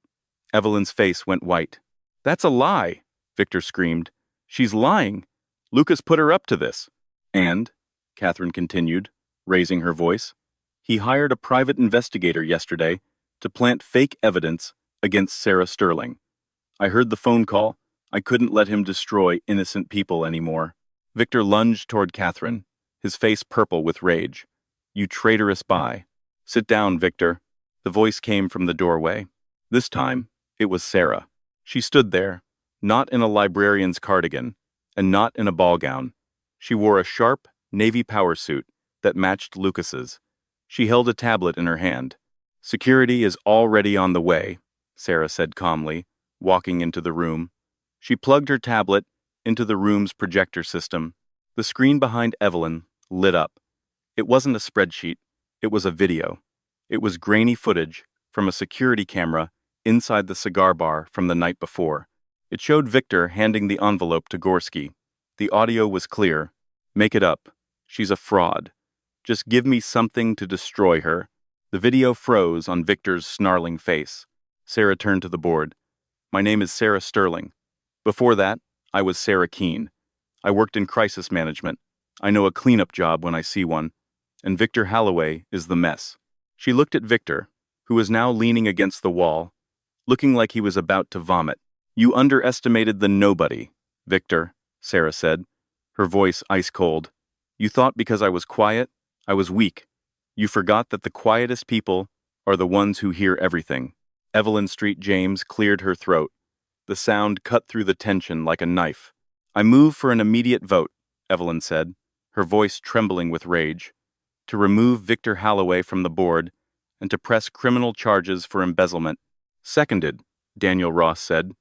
Evelyn's face went white. "That's a lie," Victor screamed. "She's lying. Lucas put her up to this." "And," Catherine continued, raising her voice, "he hired a private investigator yesterday to plant fake evidence against Sarah Sterling. I heard the phone call. I couldn't let him destroy innocent people anymore." Victor lunged toward Catherine, his face purple with rage. "You traitorous spy." "Sit down, Victor." The voice came from the doorway. This time, it was Sarah. She stood there, not in a librarian's cardigan, and not in a ball gown. She wore a sharp, navy power suit that matched Lucas's. She held a tablet in her hand. "Security is already on the way," Sarah said calmly, walking into the room. She plugged her tablet into the room's projector system. The screen behind Evelyn lit up. It wasn't a spreadsheet. It was a video. It was grainy footage from a security camera inside the cigar bar from the night before. It showed Victor handing the envelope to Gorski. The audio was clear. "Make it up. She's a fraud. Just give me something to destroy her." The video froze on Victor's snarling face. Sarah turned to the board. "My name is Sarah Sterling. Before that, I was Sarah Keene. I worked in crisis management. I know a cleanup job when I see one. And Victor Holloway is the mess." She looked at Victor, who was now leaning against the wall, looking like he was about to vomit. "You underestimated the nobody, Victor," Sarah said, her voice ice cold. "You thought because I was quiet, I was weak. You forgot that the quietest people are the ones who hear everything." Evelyn Street James cleared her throat. The sound cut through the tension like a knife. "I move for an immediate vote," Evelyn said, her voice trembling with rage, "to remove Victor Holloway from the board and to press criminal charges for embezzlement." "Seconded," Daniel Ross said,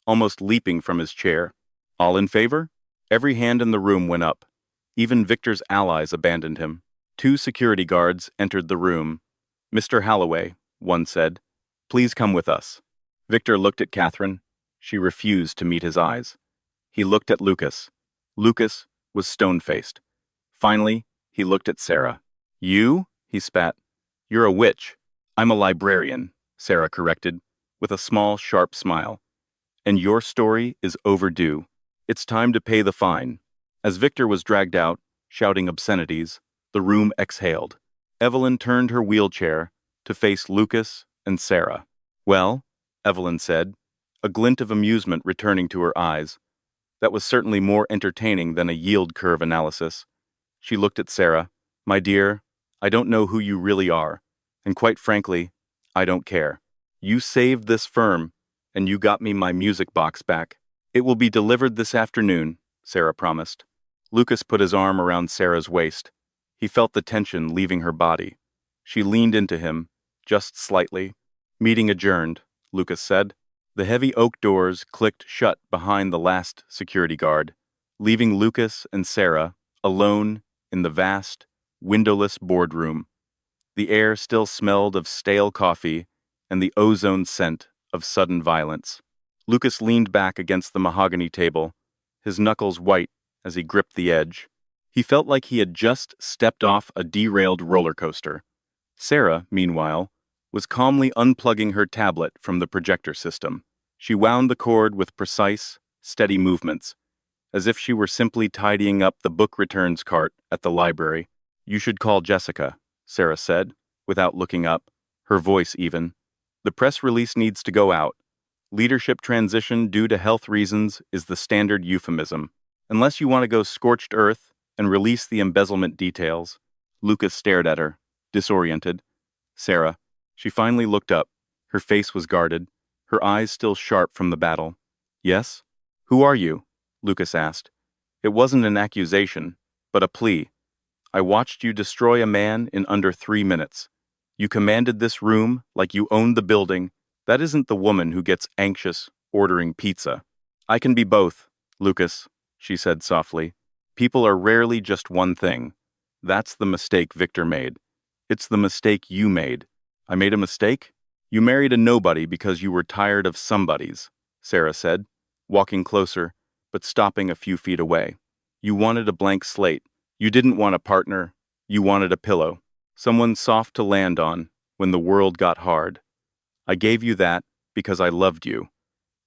almost leaping from his chair. "All in favor?" Every hand in the room went up. Even Victor's allies abandoned him. 2 security guards entered the room. "Mr. Holloway," one said, "please come with us." Victor looked at Catherine. She refused to meet his eyes. He looked at Lucas. Lucas was stone-faced. Finally, he looked at Sarah. "You?" he spat. "You're a witch." "I'm a librarian," Sarah corrected, with a small, sharp smile. "And your story is overdue. It's time to pay the fine." As Victor was dragged out, shouting obscenities, the room exhaled. Evelyn turned her wheelchair to face Lucas and Sarah. "Well," Evelyn said, a glint of amusement returning to her eyes. That was certainly more entertaining than a yield curve analysis. She looked at Sarah. "My dear, I don't know who you really are, and quite frankly, I don't care. You saved this firm, and you got me my music box back. It will be delivered this afternoon," Sarah promised. Lucas put his arm around Sarah's waist. He felt the tension leaving her body. She leaned into him, just slightly. "Meeting adjourned," Lucas said. The heavy oak doors clicked shut behind the last security guard, leaving Lucas and Sarah alone in the vast, windowless boardroom. The air still smelled of stale coffee and the ozone scent of sudden violence. Lucas leaned back against the mahogany table, his knuckles white as he gripped the edge. He felt like he had just stepped off a derailed roller coaster. Sarah, meanwhile, was calmly unplugging her tablet from the projector system. She wound the cord with precise, steady movements, as if she were simply tidying up the book returns cart at the library. "You should call Jessica," Sarah said, without looking up, her voice even. "The press release needs to go out. Leadership transition due to health reasons is the standard euphemism. Unless you want to go scorched earth and release the embezzlement details. Lucas stared at her, disoriented. Sarah. She finally looked up. Her face was guarded, her eyes still sharp from the battle. Yes? Who are you? Lucas asked. It wasn't an accusation, but a plea. I watched you destroy a man in under 3 minutes. You commanded this room like you owned the building. That isn't the woman who gets anxious ordering pizza. I can be both, Lucas, she said softly. People are rarely just one thing. That's the mistake Victor made. It's the mistake you made. I made a mistake? You married a nobody because you were tired of somebodies, Sarah said, walking closer, but stopping a few feet away. You wanted a blank slate. You didn't want a partner. You wanted a pillow. Someone soft to land on when the world got hard. I gave you that because I loved you.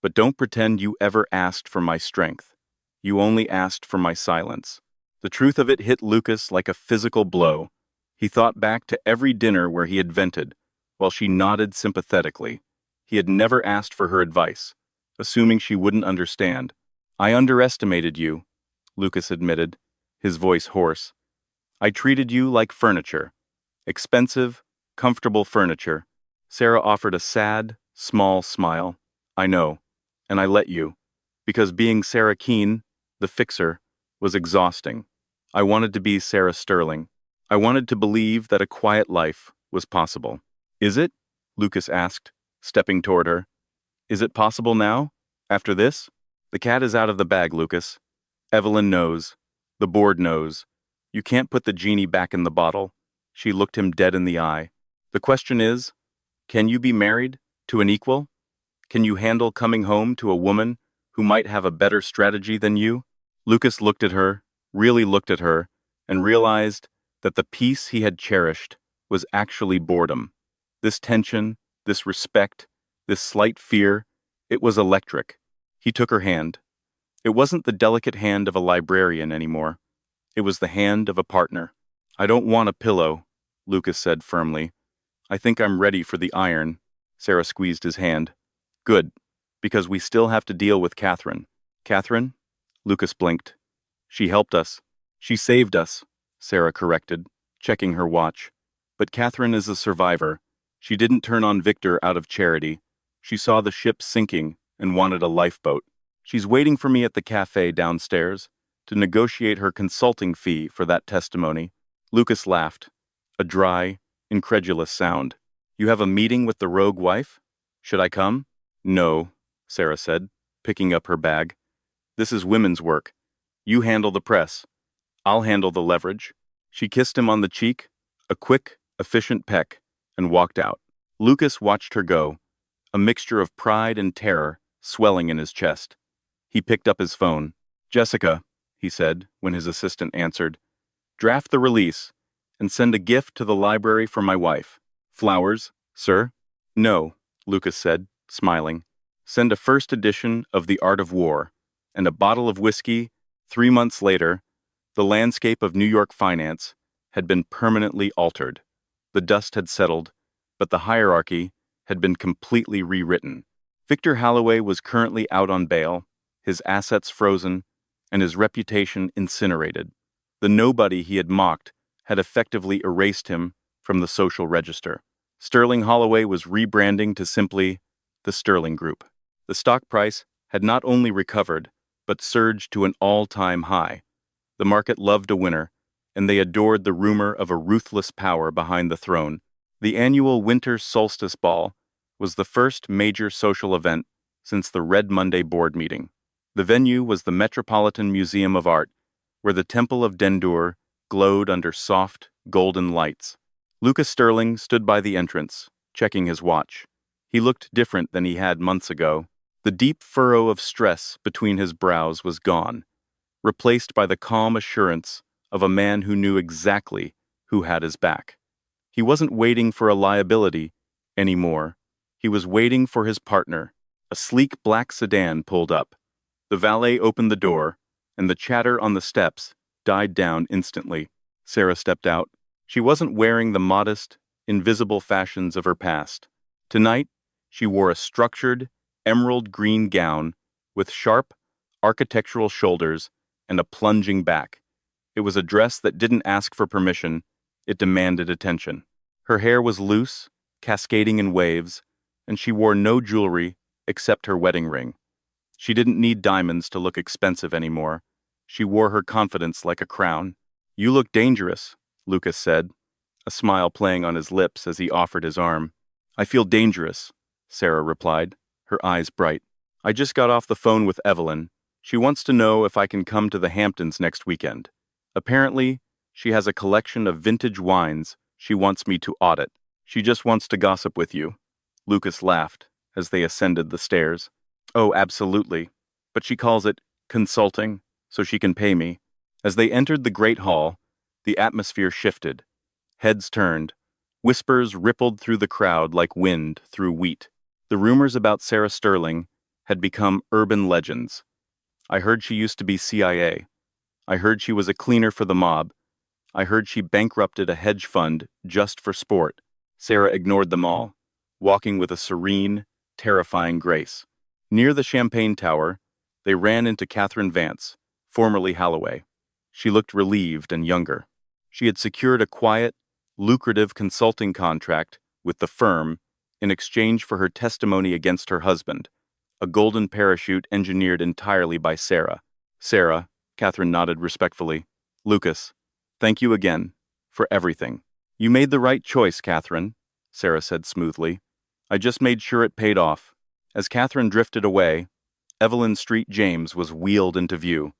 But don't pretend you ever asked for my strength. You only asked for my silence. The truth of it hit Lucas like a physical blow. He thought back to every dinner where he had vented, while she nodded sympathetically. He had never asked for her advice, assuming she wouldn't understand. I underestimated you, Lucas admitted, his voice hoarse. I treated you like furniture. Expensive, comfortable furniture. Sarah offered a sad, small smile. I know, and I let you, because being Sarah Keene, the fixer, was exhausting. I wanted to be Sarah Sterling. I wanted to believe that a quiet life was possible. Is it? Lucas asked, stepping toward her. Is it possible now? After this? The cat is out of the bag, Lucas. Evelyn knows. The board knows. You can't put the genie back in the bottle. She looked him dead in the eye. The question is, can you be married to an equal? Can you handle coming home to a woman who might have a better strategy than you? Lucas looked at her, really looked at her, and realized that the peace he had cherished was actually boredom. This tension, this respect, this slight fear, it was electric. He took her hand. It wasn't the delicate hand of a librarian anymore. It was the hand of a partner. I don't want a pillow, Lucas said firmly. I think I'm ready for the iron. Sarah squeezed his hand. Good, because we still have to deal with Catherine. Catherine? Lucas blinked. She helped us. She saved us, Sarah corrected, checking her watch. But Catherine is a survivor. She didn't turn on Victor out of charity. She saw the ship sinking and wanted a lifeboat. She's waiting for me at the cafe downstairs to negotiate her consulting fee for that testimony. Lucas laughed, a dry, incredulous sound. You have a meeting with the rogue wife? Should I come? No, Sarah said, picking up her bag. This is women's work. You handle the press. I'll handle the leverage. She kissed him on the cheek, a quick, efficient peck, and walked out. Lucas watched her go, a mixture of pride and terror swelling in his chest. He picked up his phone. Jessica, he said when his assistant answered, draft the release and send a gift to the library for my wife. Flowers, sir? No, Lucas said, smiling. Send a first edition of The Art of War and a bottle of whiskey. 3 months later, the landscape of New York finance had been permanently altered. The dust had settled, but the hierarchy had been completely rewritten. Victor Holloway was currently out on bail, his assets frozen, and his reputation incinerated. The nobody he had mocked had effectively erased him from the social register. Sterling Holloway was rebranding to simply the Sterling Group. The stock price had not only recovered, but surged to an all-time high. The market loved a winner, and they adored the rumor of a ruthless power behind the throne. The annual Winter Solstice Ball was the first major social event since the Red Monday board meeting. The venue was the Metropolitan Museum of Art, where the Temple of Dendur glowed under soft, golden lights. Lucas Sterling stood by the entrance, checking his watch. He looked different than he had months ago. The deep furrow of stress between his brows was gone, replaced by the calm assurance of a man who knew exactly who had his back. He wasn't waiting for a liability anymore. He was waiting for his partner. A sleek black sedan pulled up. The valet opened the door, and the chatter on the steps died down instantly. Sarah stepped out. She wasn't wearing the modest, invisible fashions of her past. Tonight, she wore a structured, emerald green gown with sharp, architectural shoulders and a plunging back. It was a dress that didn't ask for permission, it demanded attention. Her hair was loose, cascading in waves, and she wore no jewelry except her wedding ring. She didn't need diamonds to look expensive anymore. She wore her confidence like a crown. "You look dangerous," Lucas said, a smile playing on his lips as he offered his arm. "I feel dangerous," Sarah replied, her eyes bright. "I just got off the phone with Evelyn. She wants to know if I can come to the Hamptons next weekend. Apparently, she has a collection of vintage wines she wants me to audit. She just wants to gossip with you." Lucas laughed as they ascended the stairs. "Oh, absolutely. But she calls it consulting, so she can pay me." As they entered the great hall, the atmosphere shifted. Heads turned. Whispers rippled through the crowd like wind through wheat. The rumors about Sarah Sterling had become urban legends. "I heard she used to be CIA. I heard she was a cleaner for the mob. I heard she bankrupted a hedge fund just for sport." Sarah ignored them all, walking with a serene, terrifying grace. Near the Champagne Tower, they ran into Catherine Vance, formerly Holloway. She looked relieved and younger. She had secured a quiet, lucrative consulting contract with the firm in exchange for her testimony against her husband, a golden parachute engineered entirely by Sarah. "Sarah," Catherine nodded respectfully. "Lucas, thank you again for everything." "You made the right choice, Catherine," Sarah said smoothly. "I just made sure it paid off." As Catherine drifted away, Evelyn Street James was wheeled into view.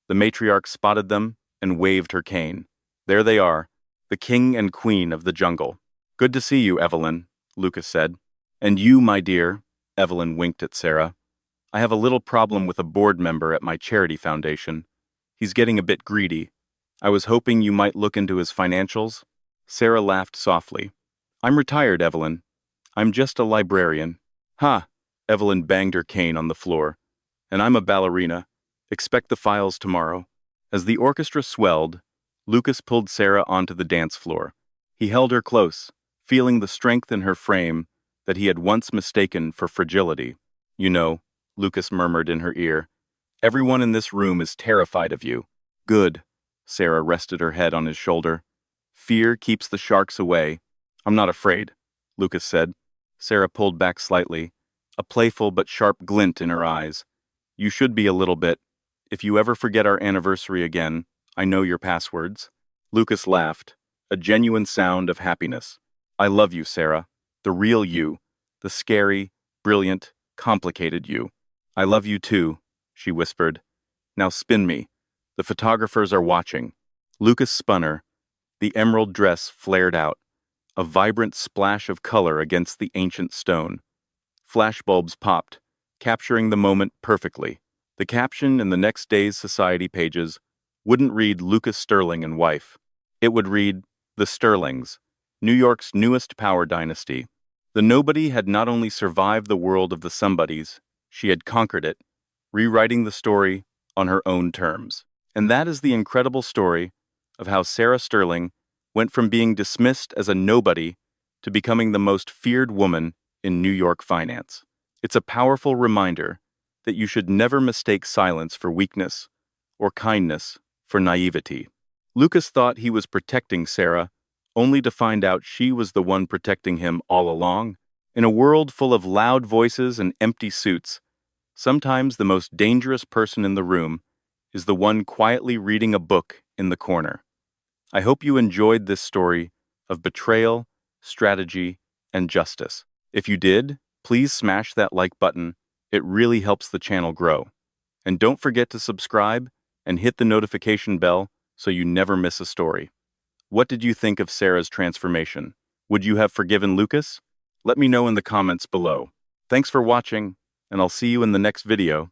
The matriarch spotted them and waved her cane. "There they are, the king and queen of the jungle." "Good to see you, Evelyn," Lucas said. "And you, my dear," Evelyn winked at Sarah. "I have a little problem with a board member at my charity foundation. He's getting a bit greedy. I was hoping you might look into his financials." Sarah laughed softly. "I'm retired, Evelyn. I'm just a librarian." "Ha!" Evelyn banged her cane on the floor. "And I'm a ballerina. Expect the files tomorrow." As the orchestra swelled, Lucas pulled Sarah onto the dance floor. He held her close, feeling the strength in her frame that he had once mistaken for fragility. "You know," Lucas murmured in her ear, "everyone in this room is terrified of you." "Good." Sarah rested her head on his shoulder. "Fear keeps the sharks away." "I'm not afraid," Lucas said. Sarah pulled back slightly, a playful but sharp glint in her eyes. "You should be a little bit. If you ever forget our anniversary again, I know your passwords." Lucas laughed, a genuine sound of happiness. "I love you, Sarah. The real you. The scary, brilliant, complicated you." "I love you too," she whispered. "Now spin me. The photographers are watching." Lucas spun her. The emerald dress flared out, a vibrant splash of color against the ancient stone. Flashbulbs popped, capturing the moment perfectly. The caption in the next day's society pages wouldn't read "Lucas Sterling and wife." It would read, "The Sterlings, New York's newest power dynasty." The nobody had not only survived the world of the somebodies, she had conquered it, rewriting the story on her own terms. And that is the incredible story of how Sarah Sterling went from being dismissed as a nobody to becoming the most feared woman in New York finance. It's a powerful reminder that you should never mistake silence for weakness or kindness for naivety. Lucas thought he was protecting Sarah, only to find out she was the one protecting him all along. In a world full of loud voices and empty suits, sometimes the most dangerous person in the room is the one quietly reading a book in the corner. I hope you enjoyed this story of betrayal, strategy, and justice. If you did, please smash that like button. It really helps the channel grow. And don't forget to subscribe and hit the notification bell so you never miss a story. What did you think of Sarah's transformation? Would you have forgiven Lucas? Let me know in the comments below. Thanks for watching, and I'll see you in the next video.